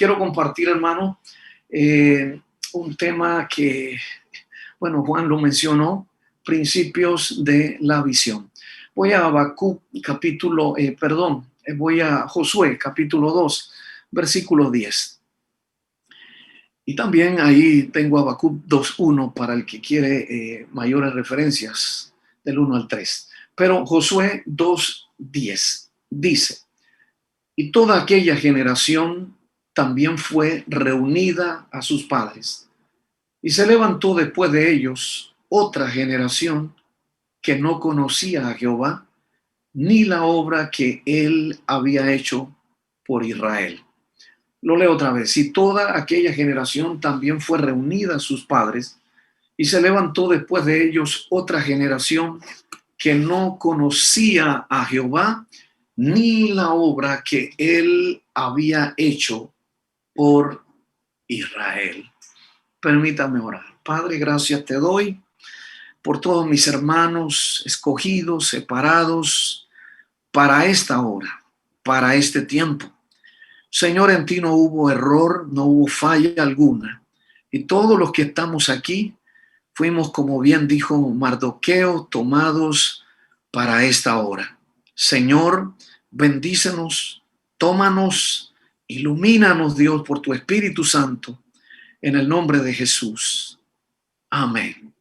quiero compartir, hermano, un tema que, bueno, Juan lo mencionó, principios de la visión. Voy a Habacuc capítulo, voy a Josué capítulo 2, versículo 10. Y también ahí tengo Habacuc 2:1 para el que quiere mayores referencias del 1 al 3. Pero Josué 2:10 dice: y toda aquella generación también fue reunida a sus padres. Y se levantó después de ellos otra generación que no conocía a Jehová, ni la obra que él había hecho por Israel. Lo leo otra vez. Y toda aquella generación también fue reunida a sus padres, y se levantó después de ellos otra generación que no conocía a Jehová, ni la obra que él había hecho por Israel. Permítame orar. Padre, gracias te doy por todos mis hermanos escogidos, separados para esta hora, para este tiempo. Señor, en ti no hubo error, no hubo falla alguna. Y todos los que estamos aquí fuimos, como bien dijo Mardoqueo, tomados para esta hora. Señor, bendícenos, tómanos, ilumínanos, Dios, por tu Espíritu Santo, en el nombre de Jesús. Amén.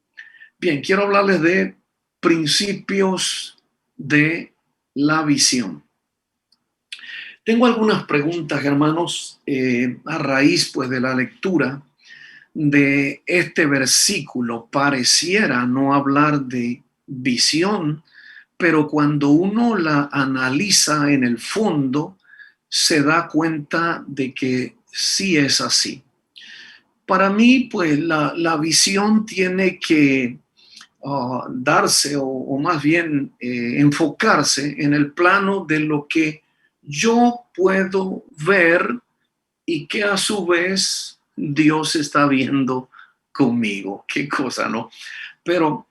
Bien, quiero hablarles de principios de la visión. Tengo algunas preguntas, hermanos, a raíz pues de la lectura de este versículo. Pareciera no hablar de visión, pero cuando uno la analiza en el fondo, se da cuenta de que sí es así. Para mí, pues la visión tiene que darse o más bien enfocarse en el plano de lo que yo puedo ver y que a su vez Dios está viendo conmigo. Qué cosa, ¿no? Pero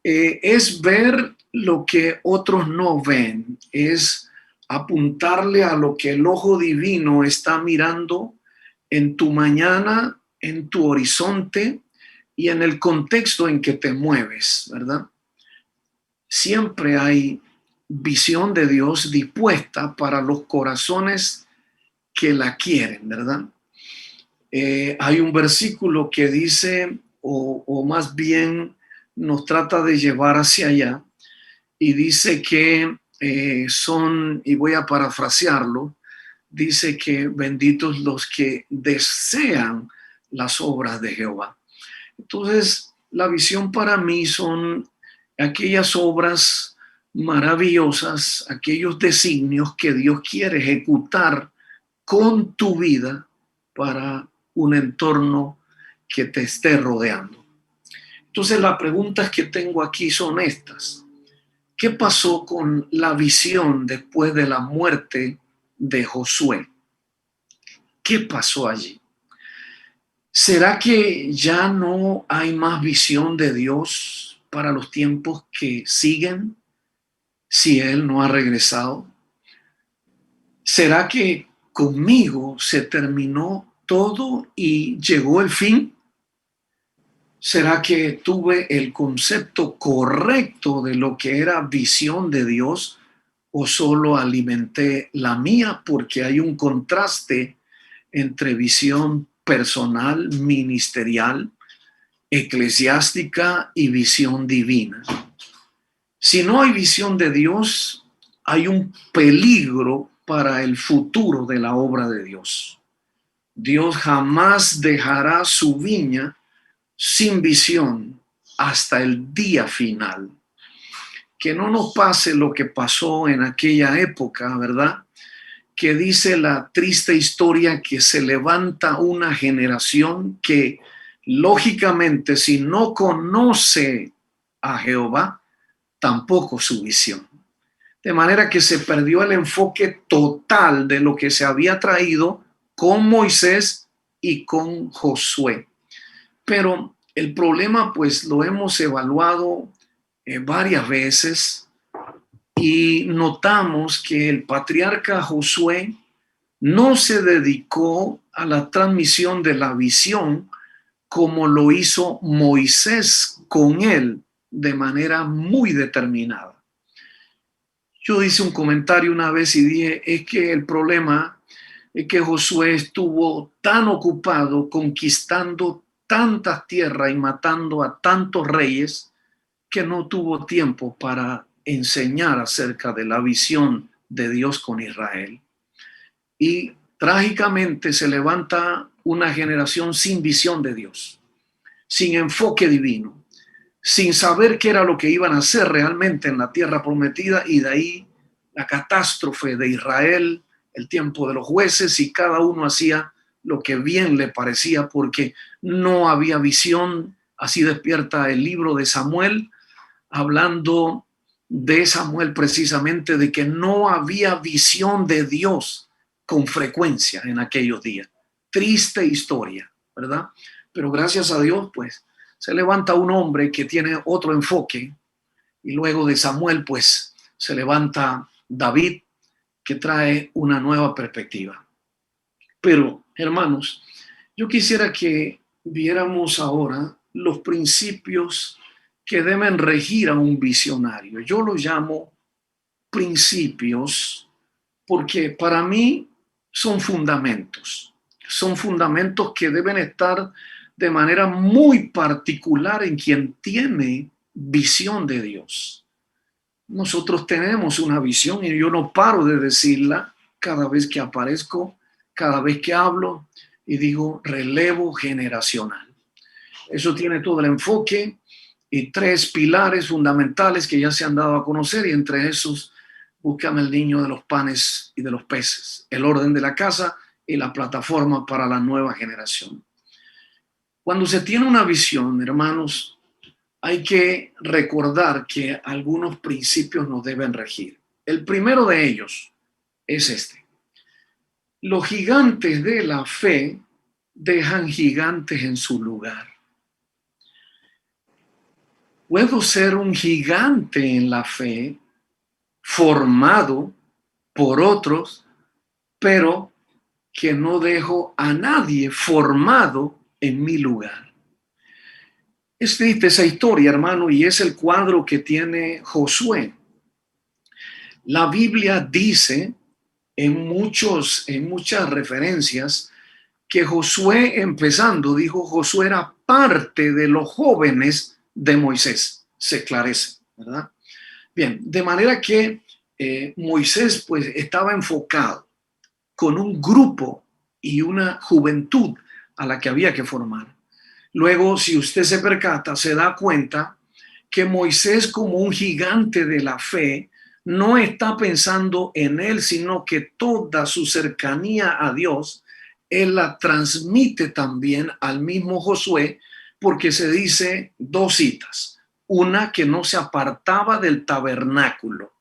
es ver lo que otros no ven, es apuntarle a lo que el ojo divino está mirando en tu mañana, en tu horizonte y en el contexto en que te mueves, ¿verdad? Siempre hay visión de Dios dispuesta para los corazones que la quieren, ¿verdad? Hay un versículo que dice, o más bien nos trata de llevar hacia allá, y dice que son, y voy a parafrasearlo, dice que benditos los que desean las obras de Jehová. Entonces, la visión para mí son aquellas obras maravillosas, aquellos designios que Dios quiere ejecutar con tu vida para un entorno que te esté rodeando. Entonces, las preguntas que tengo aquí son estas. ¿Qué pasó con la visión después de la muerte de Josué? ¿Qué pasó allí? ¿Será que ya no hay más visión de Dios para los tiempos que siguen si Él no ha regresado? ¿Será que conmigo se terminó todo y llegó el fin? ¿Será que tuve el concepto correcto de lo que era visión de Dios o solo alimenté la mía? Porque hay un contraste entre visión personal, ministerial, eclesiástica y visión divina. Si no hay visión de Dios, hay un peligro para el futuro de la obra de Dios. Dios jamás dejará su viña sin visión hasta el día final. Que no nos pase lo que pasó en aquella época, ¿verdad? Que dice la triste historia que se levanta una generación que lógicamente si no conoce a Jehová, tampoco su visión. De manera que se perdió el enfoque total de lo que se había traído con Moisés y con Josué. Pero el problema, pues, lo hemos evaluado varias veces y notamos que el patriarca Josué no se dedicó a la transmisión de la visión como lo hizo Moisés con él de manera muy determinada. Yo hice un comentario una vez y dije, es que el problema es que Josué estuvo tan ocupado conquistando tantas tierras y matando a tantos reyes que no tuvo tiempo para enseñar acerca de la visión de Dios con Israel. Y trágicamente se levanta una generación sin visión de Dios, sin enfoque divino, sin saber qué era lo que iban a hacer realmente en la tierra prometida, y de ahí la catástrofe de Israel, el tiempo de los jueces, y cada uno hacía lo que bien le parecía porque no había visión. Así despierta el libro de Samuel, hablando de Samuel precisamente, de que no había visión de Dios con frecuencia en aquellos días. Triste historia, ¿verdad? Pero gracias a Dios, pues, se levanta un hombre que tiene otro enfoque, y luego de Samuel, pues, se levanta David, que trae una nueva perspectiva. Pero, hermanos, yo quisiera que viéramos ahora los principios que deben regir a un visionario. Yo lo llamo principios porque para mí son fundamentos que deben estar de manera muy particular en quien tiene visión de Dios. Nosotros tenemos una visión y yo no paro de decirla cada vez que aparezco, cada vez que hablo, y digo relevo generacional. Eso tiene todo el enfoque y tres pilares fundamentales que ya se han dado a conocer, y entre esos, búscame el niño de los panes y de los peces, el orden de la casa y la plataforma para la nueva generación. Cuando se tiene una visión, hermanos, hay que recordar que algunos principios nos deben regir. El primero de ellos es este: los gigantes de la fe dejan gigantes en su lugar. Puedo ser un gigante en la fe, formado por otros, pero que no dejo a nadie formado en mi lugar. Es triste esa historia, hermano, y es el cuadro que tiene Josué. La Biblia dice en muchas referencias que Josué, empezando, dijo, Josué era parte de los jóvenes de Moisés. Se esclarece, ¿verdad? Bien, de manera que Moisés pues estaba enfocado con un grupo y una juventud a la que había que formar. Luego, si usted se percata, se da cuenta que Moisés, como un gigante de la fe, no está pensando en él, sino que toda su cercanía a Dios, él la transmite también al mismo Josué, porque se dice dos citas: una, que no se apartaba del tabernáculo;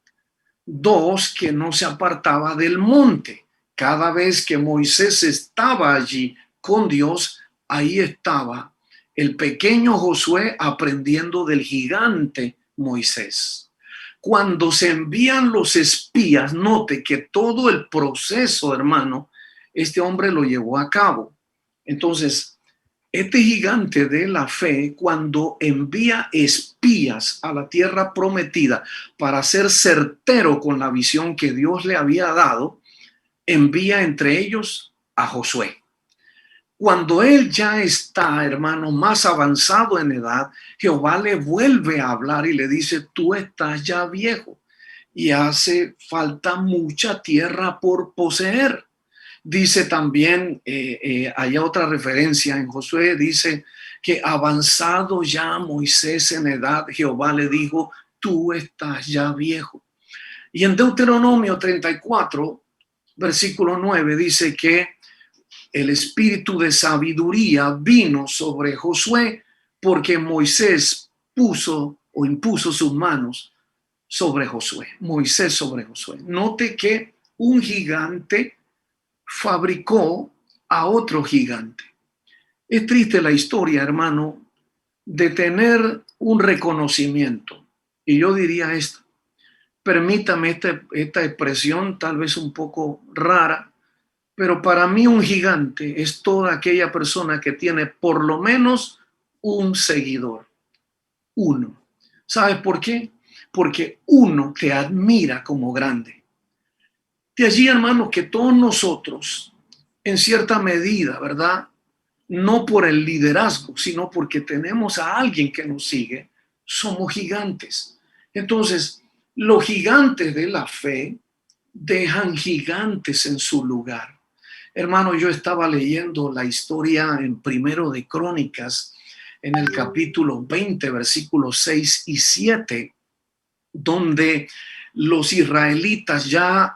dos, que no se apartaba del monte. Cada vez que Moisés estaba allí con Dios, ahí estaba el pequeño Josué aprendiendo del gigante Moisés. Cuando se envían los espías, note que todo el proceso, hermano, este hombre lo llevó a cabo. Entonces, este gigante de la fe, cuando envía espías a la tierra prometida para ser certero con la visión que Dios le había dado, envía entre ellos a Josué. Cuando él ya está, hermano, más avanzado en edad, Jehová le vuelve a hablar y le dice: tú estás ya viejo y hace falta mucha tierra por poseer. Dice también, hay otra referencia en Josué, dice que avanzado ya Moisés en edad, Jehová le dijo: tú estás ya viejo. Y en Deuteronomio 34, versículo 9, dice que el espíritu de sabiduría vino sobre Josué porque Moisés puso o impuso sus manos sobre Josué. Moisés sobre Josué. Note que un gigante fabricó a otro gigante. Es triste la historia, hermano, de tener un reconocimiento. Y yo diría esto, permítame esta expresión tal vez un poco rara, Pero para mí un gigante es toda aquella persona que tiene por lo menos un seguidor, uno. ¿Sabes por qué? Porque uno te admira como grande. De allí, hermanos, que todos nosotros, en cierta medida, ¿verdad? No por el liderazgo, sino porque tenemos a alguien que nos sigue, somos gigantes. Entonces, los gigantes de la fe dejan gigantes en su lugar. Hermano, yo estaba leyendo la historia en Primero de Crónicas, en el capítulo 20, versículos 6 y 7, donde los israelitas ya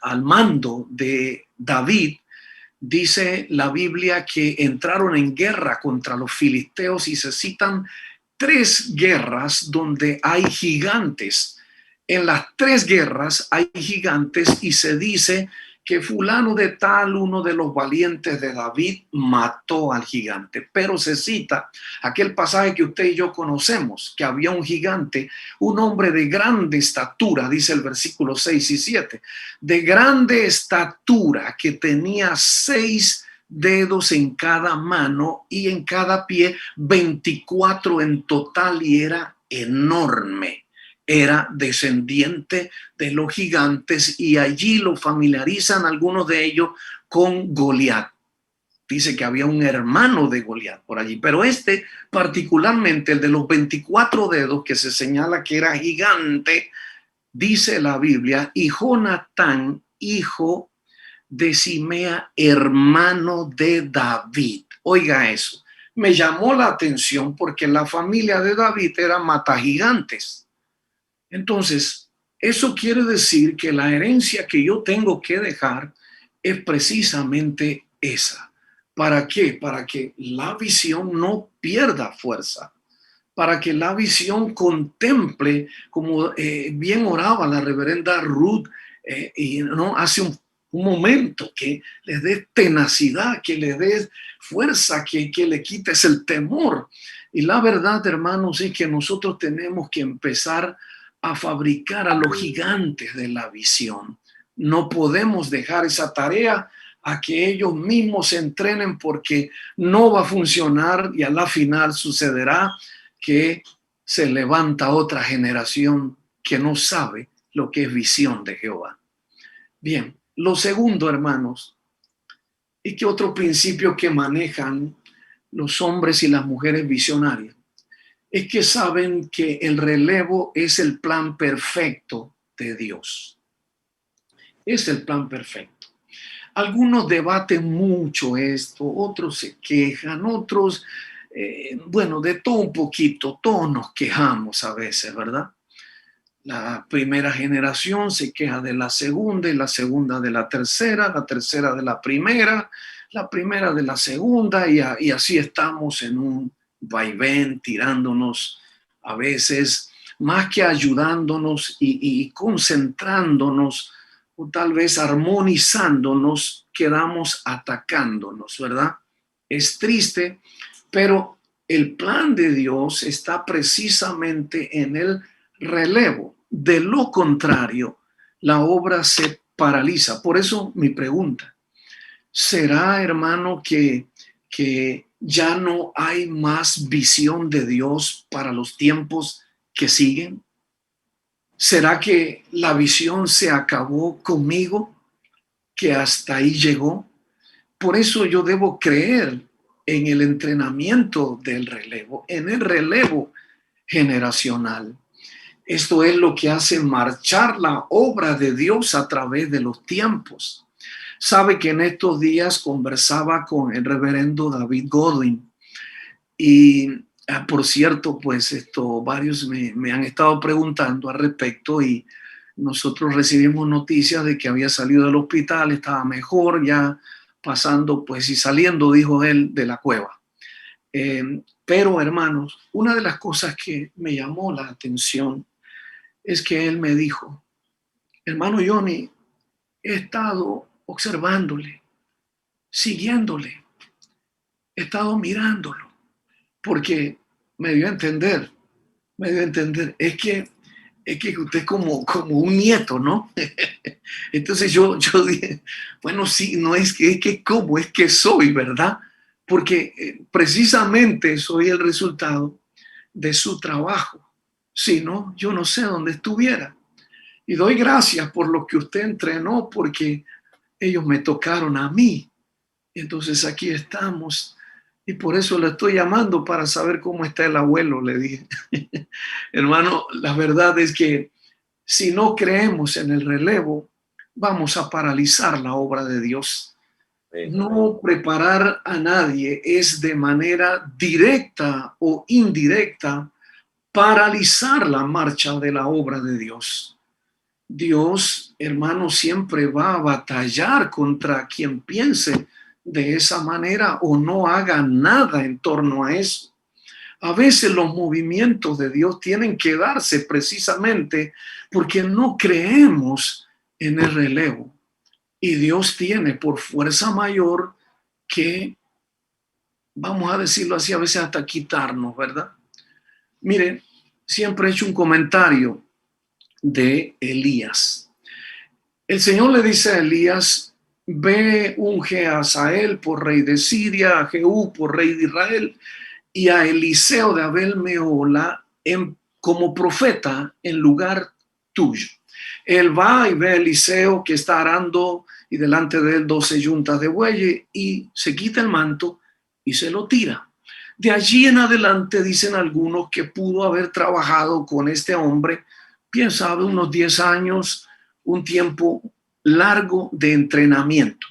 al mando de David, dice la Biblia que entraron en guerra contra los filisteos y se citan tres guerras donde hay gigantes. En las tres guerras hay gigantes y se dice que fulano de tal, uno de los valientes de David, mató al gigante. Pero se cita aquel pasaje que usted y yo conocemos, que había un gigante, un hombre de grande estatura, dice el versículo 6 y 7, de grande estatura, que tenía 6 dedos en cada mano y en cada pie, 24 en total, y era enorme. Era descendiente de los gigantes y allí lo familiarizan algunos de ellos con Goliat. Dice que había un hermano de Goliat por allí, pero este particularmente, el de los 24 dedos, que se señala que era gigante, dice la Biblia, y Jonatán, hijo de Simea, hermano de David. Oiga eso, me llamó la atención porque la familia de David era matagigantes. Entonces, eso quiere decir que la herencia que yo tengo que dejar es precisamente esa. ¿Para qué? Para que la visión no pierda fuerza, para que la visión contemple, como bien oraba la reverenda Ruth, y no hace un momento, que les dé tenacidad, que les dé fuerza, que le quites el temor. Y la verdad, hermanos, es que nosotros tenemos que empezar a fabricar a los gigantes de la visión. No podemos dejar esa tarea a que ellos mismos se entrenen, porque no va a funcionar y a la final sucederá que se levanta otra generación que no sabe lo que es visión de Jehová. Bien, lo segundo, hermanos, y que otro principio que manejan los hombres y las mujeres visionarias, es que saben que el relevo es el plan perfecto de Dios. Es el plan perfecto. Algunos debaten mucho esto, otros se quejan, otros, bueno, de todo un poquito, todos nos quejamos a veces, ¿verdad? La primera generación se queja de la segunda y la segunda de la tercera de la primera de la segunda, y así estamos en un vaivén tirándonos a veces, más que ayudándonos y concentrándonos o tal vez armonizándonos, quedamos atacándonos, ¿verdad? Es triste, pero el plan de Dios está precisamente en el relevo. De lo contrario, la obra se paraliza. Por eso mi pregunta: ¿será, hermano, que ya no hay más visión de Dios para los tiempos que siguen? ¿Será que la visión se acabó conmigo, que hasta ahí llegó? Por eso yo debo creer en el entrenamiento del relevo, en el relevo generacional. Esto es lo que hace marchar la obra de Dios a través de los tiempos. Sabe que en estos días conversaba con el reverendo David Godwin y, por cierto, pues varios me han estado preguntando al respecto, y nosotros recibimos noticias de que había salido del hospital, estaba mejor, ya pasando pues y saliendo, dijo él, de la cueva. Pero hermanos, una de las cosas que me llamó la atención es que él me dijo: hermano Johnny, he estado observándole, siguiéndole, he estado mirándolo, porque me dio a entender, es que es que usted es como un nieto, ¿no? Entonces yo dije, bueno, sí, no es que como, es que soy, ¿verdad? Porque precisamente soy el resultado de su trabajo. Si no, yo no sé dónde estuviera. Y doy gracias por lo que usted entrenó, porque ellos me tocaron a mí. Entonces aquí estamos. Y por eso le estoy llamando para saber cómo está el abuelo, le dije. Hermano, la verdad es que si no creemos en el relevo, vamos a paralizar la obra de Dios. No preparar a nadie es de manera directa o indirecta paralizar la marcha de la obra de Dios. Dios, hermano, siempre va a batallar contra quien piense de esa manera o no haga nada en torno a eso. A veces los movimientos de Dios tienen que darse precisamente porque no creemos en el relevo. Y Dios tiene por fuerza mayor que, vamos a decirlo así, a veces hasta quitarnos, ¿verdad? Miren, siempre he hecho un comentario de Elías. El Señor le dice a Elías, ve, unge a Hazael por rey de Siria, a Jehú por rey de Israel, y a Eliseo de Abel Mehola como profeta en lugar tuyo. Él va y ve a Eliseo que está arando y delante de él 12 yuntas de bueyes y se quita el manto y se lo tira. De allí en adelante dicen algunos que pudo haber trabajado con este hombre, quién sabe, unos 10 años, un tiempo largo de entrenamiento.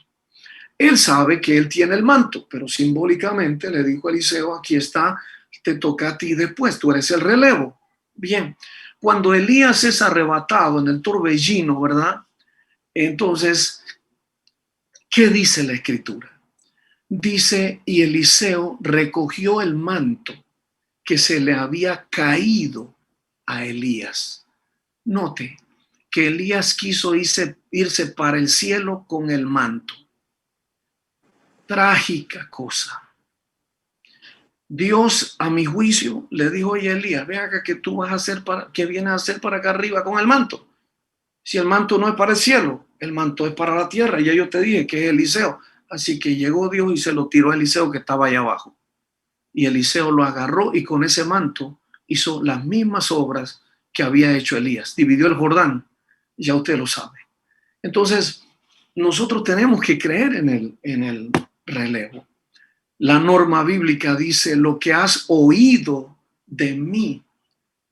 Él sabe que él tiene el manto, pero simbólicamente le dijo a Eliseo, aquí está, te toca a ti después, tú eres el relevo. Bien, cuando Elías es arrebatado en el torbellino, ¿verdad? Entonces, ¿qué dice la escritura? Dice, y Eliseo recogió el manto que se le había caído a Elías. Note que Elías quiso irse para el cielo con el manto. Trágica cosa. Dios, a mi juicio, le dijo a Elías, ve acá que tú vas a hacer ¿qué vienes a hacer para acá arriba con el manto? Si el manto no es para el cielo, el manto es para la tierra. Ya yo te dije que es Eliseo. Así que llegó Dios y se lo tiró a Eliseo que estaba allá abajo. Y Eliseo lo agarró y con ese manto hizo las mismas obras que había hecho Elías. Dividió el Jordán, ya usted lo sabe. Entonces, nosotros tenemos que creer en el relevo. La norma bíblica dice, lo que has oído de mí,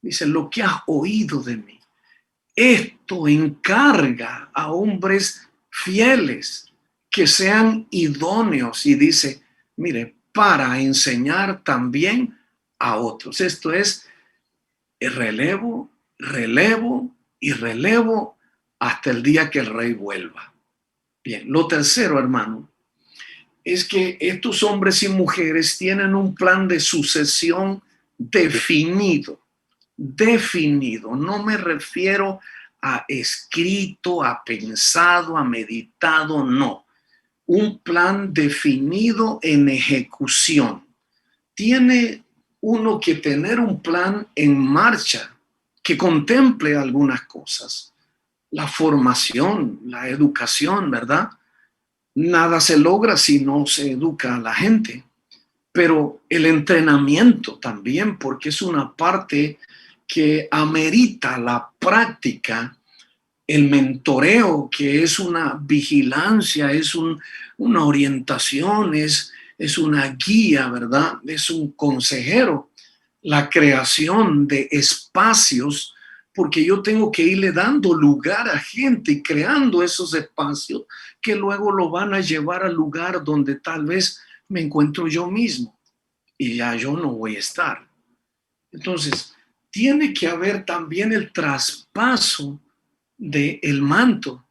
dice, lo que has oído de mí. Esto encarga a hombres fieles que sean idóneos y dice, mire, para enseñar también a otros. Esto es el relevo, relevo y relevo hasta el día que el rey vuelva. Bien, lo tercero, hermano, es que estos hombres y mujeres tienen un plan de sucesión definido, definido. No me refiero a escrito, a pensado, a meditado, no. Un plan definido en ejecución. Tiene uno que tener un plan en marcha que contemple algunas cosas. La formación, la educación, ¿verdad? Nada se logra si no se educa a la gente, pero el entrenamiento también, porque es una parte que amerita la práctica, el mentoreo, que es una vigilancia, es una orientación, es una guía, ¿verdad? Es un consejero, la creación de espacios, porque yo tengo que irle dando lugar a gente y creando esos espacios que luego lo van a llevar al lugar donde tal vez me encuentro yo mismo y ya yo no voy a estar. Entonces, tiene que haber también el traspaso del manto.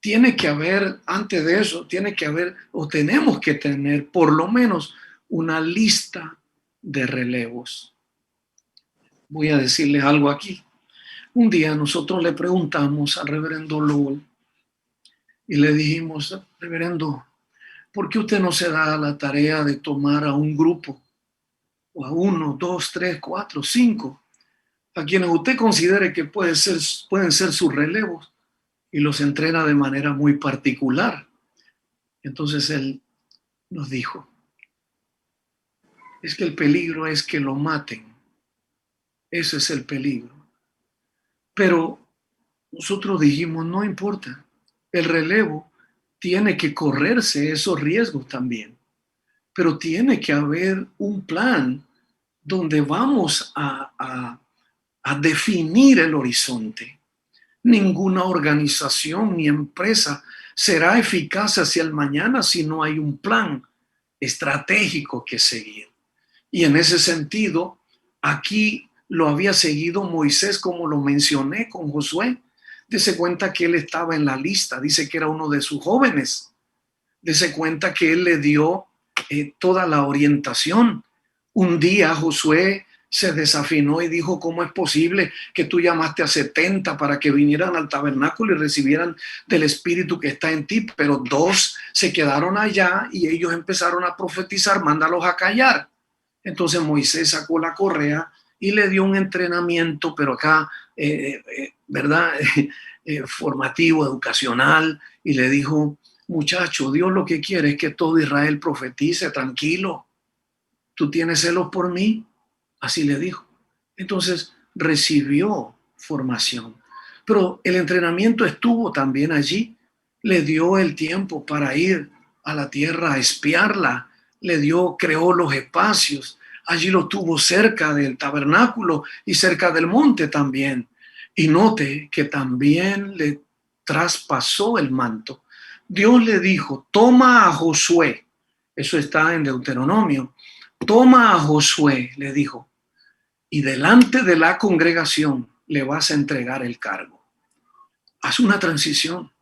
Tiene que haber, antes de eso, tiene que haber o tenemos que tener por lo menos una lista de relevos. Voy a decirles algo aquí. Un día nosotros le preguntamos al reverendo Lowell y le dijimos, reverendo, ¿por qué usted no se da la tarea de tomar a un grupo, o a uno, dos, tres, cuatro, cinco, a quienes usted considere que pueden ser sus relevos y los entrena de manera muy particular. Entonces él nos dijo, es que el peligro es que lo maten. Ese es el peligro. Pero nosotros dijimos, no importa, el relevo tiene que correrse esos riesgos también, pero tiene que haber un plan donde vamos a definir el horizonte. Ninguna organización ni empresa será eficaz hacia el mañana si no hay un plan estratégico que seguir. Y en ese sentido, aquí lo había seguido Moisés, como lo mencioné con Josué. Dese cuenta que él estaba en la lista, dice que era uno de sus jóvenes. Dese cuenta que él le dio toda la orientación. Un día Josué se desafinó y dijo, ¿cómo es posible que tú llamaste a 70 para que vinieran al tabernáculo y recibieran del Espíritu que está en ti? Pero 2 se quedaron allá y ellos empezaron a profetizar, mándalos a callar. Entonces Moisés sacó la correa y le dio un entrenamiento, pero acá, ¿verdad? Formativo, educacional, y le dijo, muchacho, Dios lo que quiere es que todo Israel profetice, tranquilo. ¿Tú tienes celos por mí? Así le dijo. Entonces recibió formación. Pero el entrenamiento estuvo también allí. Le dio el tiempo para ir a la tierra a espiarla. Creó los espacios. Allí lo tuvo cerca del tabernáculo y cerca del monte también. Y note que también le traspasó el manto. Dios le dijo, toma a Josué. Eso está en Deuteronomio. Toma a Josué, le dijo, y delante de la congregación le vas a entregar el cargo. Haz una transición.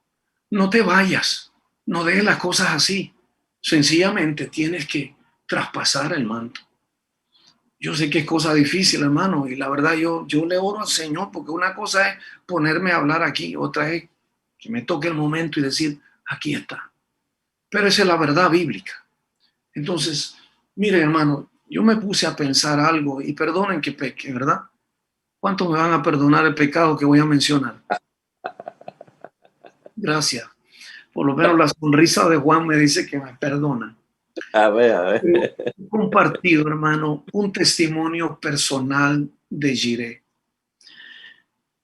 No te vayas. No dejes las cosas así. Sencillamente tienes que traspasar el manto. Yo sé que es cosa difícil, hermano, y la verdad yo le oro al Señor, porque una cosa es ponerme a hablar aquí, otra es que me toque el momento y decir, aquí está. Pero esa es la verdad bíblica. Entonces, mire, hermano, yo me puse a pensar algo y perdonen que peque, ¿verdad? ¿Cuántos me van a perdonar el pecado que voy a mencionar? Gracias. Por lo menos la sonrisa de Juan me dice que me perdona. A ver, a ver. He compartido, hermano, un testimonio personal de Jiré.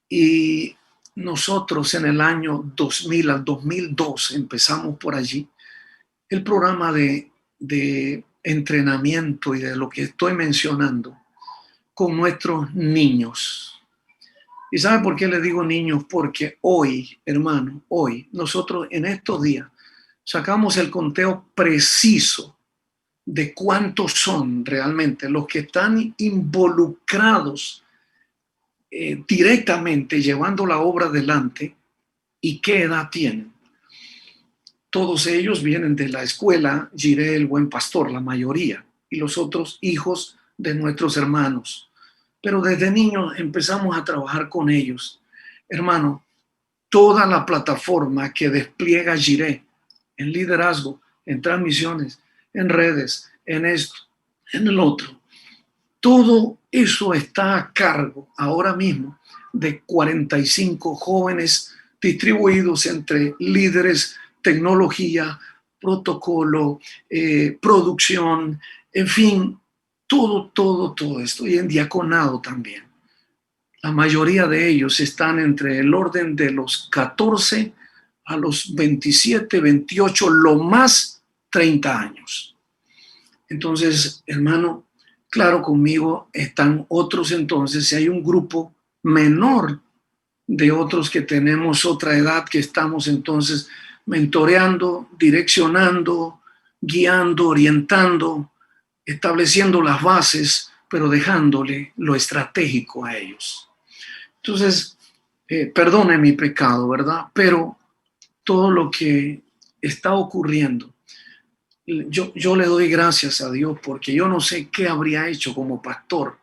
Y nosotros en el año 2000 al 2002 empezamos por allí el programa de entrenamiento y de lo que estoy mencionando con nuestros niños. ¿Y sabe por qué le digo niños? Porque hoy, hermano, hoy, nosotros en estos días sacamos el conteo preciso de cuántos son realmente los que están involucrados directamente llevando la obra adelante y qué edad tienen. Todos ellos vienen de la escuela Jiré el Buen Pastor, la mayoría, y los otros hijos de nuestros hermanos. Pero desde niños empezamos a trabajar con ellos. Hermano, toda la plataforma que despliega Jiré en liderazgo, en transmisiones, en redes, en esto, en el otro, todo eso está a cargo ahora mismo de 45 jóvenes distribuidos entre líderes, tecnología, protocolo, producción, en fin, todo esto, y en diaconado también. La mayoría de ellos están entre el orden de los 14 a los 27, 28, lo más 30 años. Entonces, hermano, claro, conmigo están otros entonces, si hay un grupo menor de otros que tenemos otra edad, que estamos entonces mentoreando, direccionando, guiando, orientando, estableciendo las bases, pero dejándole lo estratégico a ellos. Entonces, perdone mi pecado, ¿verdad? Pero todo lo que está ocurriendo, yo le doy gracias a Dios porque yo no sé qué habría hecho como pastor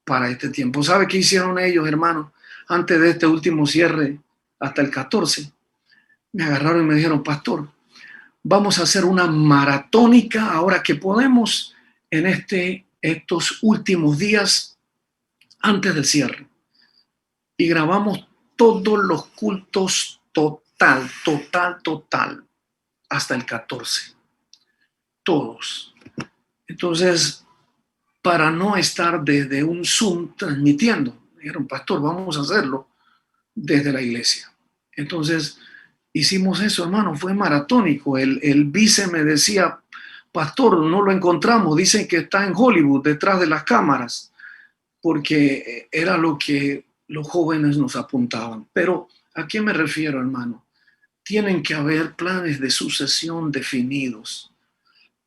para este tiempo. ¿Sabe qué hicieron ellos, hermanos? Antes de este último cierre, hasta el 14, me agarraron y me dijeron, pastor, vamos a hacer una maratónica ahora que podemos en estos últimos días antes del cierre. y grabamos todos los cultos total, hasta el 14. Todos. Entonces, para no estar desde un Zoom transmitiendo, dijeron, pastor, vamos a hacerlo desde la iglesia. Entonces, hicimos eso, hermano, fue maratónico. El vice me decía, pastor, no lo encontramos, dicen que está en Hollywood, detrás de las cámaras, porque era lo que los jóvenes nos apuntaban. Pero, ¿a qué me refiero, hermano? Tienen que haber planes de sucesión definidos.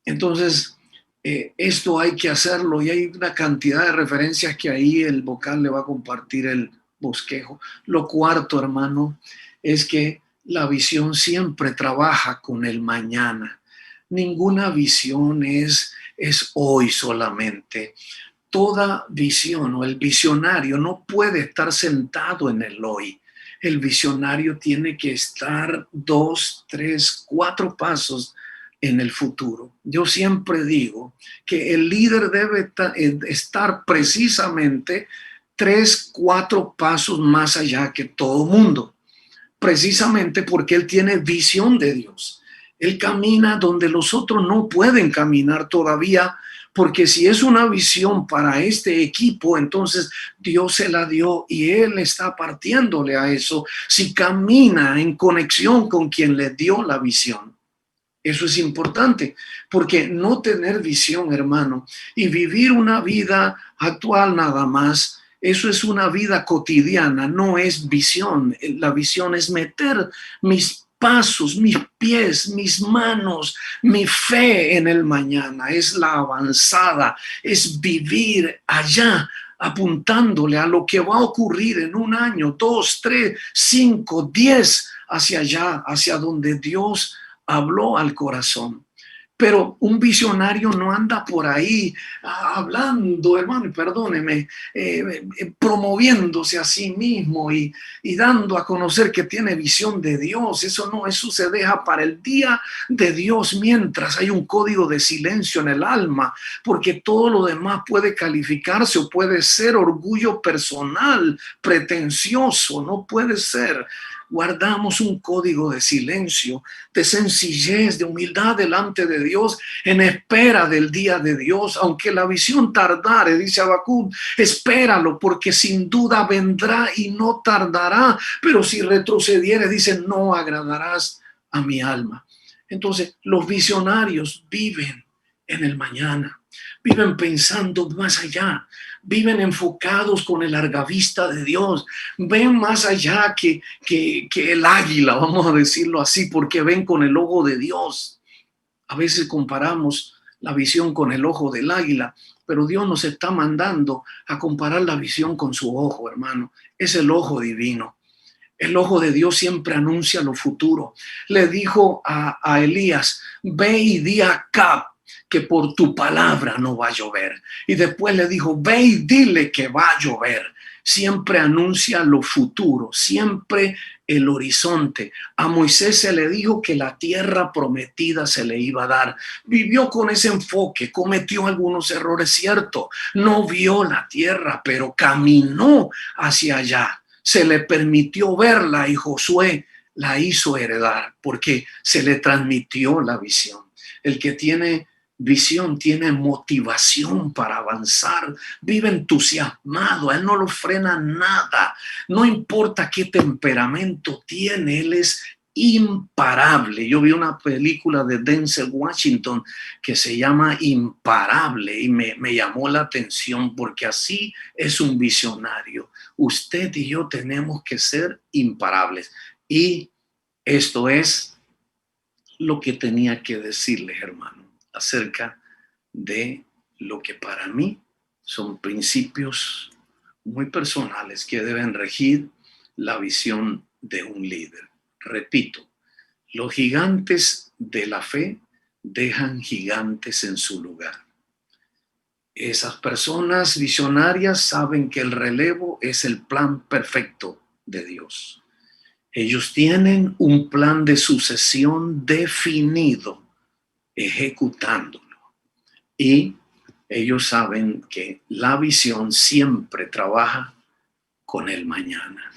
Entonces, esto hay que hacerlo y hay una cantidad de referencias que ahí el vocal le va a compartir el bosquejo. Lo cuarto, hermano, es que la visión siempre trabaja con el mañana. Ninguna visión es hoy solamente. Toda visión o el visionario no puede estar sentado en el hoy. El visionario tiene que estar 2, 3, 4 pasos en el futuro. Yo siempre digo que el líder debe estar precisamente 3, 4 pasos más allá que todo mundo, precisamente porque él tiene visión de Dios. Él camina donde los otros no pueden caminar todavía, porque si es una visión para este equipo, entonces Dios se la dio y Él está partiéndole a eso si camina en conexión con quien le dio la visión. Eso es importante, porque no tener visión, hermano, y vivir una vida actual nada más, eso es una vida cotidiana, no es visión. La visión es meter mis pasos, mis pies, mis manos, mi fe en el mañana, es la avanzada, es vivir allá apuntándole a lo que va a ocurrir en un año, 2, 3, 5, 10, hacia allá, hacia donde Dios habló al corazón. Pero un visionario no anda por ahí hablando, hermano, perdóneme, promoviéndose a sí mismo y dando a conocer que tiene visión de Dios. Eso no, eso se deja para el día de Dios mientras hay un código de silencio en el alma, porque todo lo demás puede calificarse o puede ser orgullo personal, pretencioso, no puede ser. Guardamos un código de silencio, de sencillez, de humildad delante de Dios, en espera del día de Dios. Aunque la visión tardare, dice Habacuc, espéralo, porque sin duda vendrá y no tardará. Pero si retrocedieres, dice, no agradarás a mi alma. Entonces, los visionarios viven en el mañana, viven pensando más allá, viven enfocados con el largavista de Dios, ven más allá que el águila, vamos a decirlo así, porque ven con el ojo de Dios. A veces comparamos la visión con el ojo del águila, pero Dios nos está mandando a comparar la visión con su ojo, hermano. Es el ojo divino. El ojo de Dios siempre anuncia lo futuro. Le dijo a Elías, ve y di a Acab que por tu palabra no va a llover. Y después le dijo, ve y dile que va a llover. Siempre anuncia lo futuro, siempre el horizonte. A Moisés se le dijo que la tierra prometida se le iba a dar. Vivió con ese enfoque, cometió algunos errores, cierto. No vio la tierra, pero caminó hacia allá. Se le permitió verla y Josué la hizo heredar porque se le transmitió la visión. El que tiene visión tiene motivación para avanzar, vive entusiasmado, a él no lo frena nada, no importa qué temperamento tiene, él es imparable. Yo vi una película de Denzel Washington que se llama Imparable y me llamó la atención porque así es un visionario. Usted y yo tenemos que ser imparables. Y esto es lo que tenía que decirles, hermano, acerca de lo que para mí son principios muy personales que deben regir la visión de un líder. Repito, los gigantes de la fe dejan gigantes en su lugar. Esas personas visionarias saben que el relevo es el plan perfecto de Dios. Ellos tienen un plan de sucesión definido, ejecutándolo. Y ellos saben que la visión siempre trabaja con el mañana.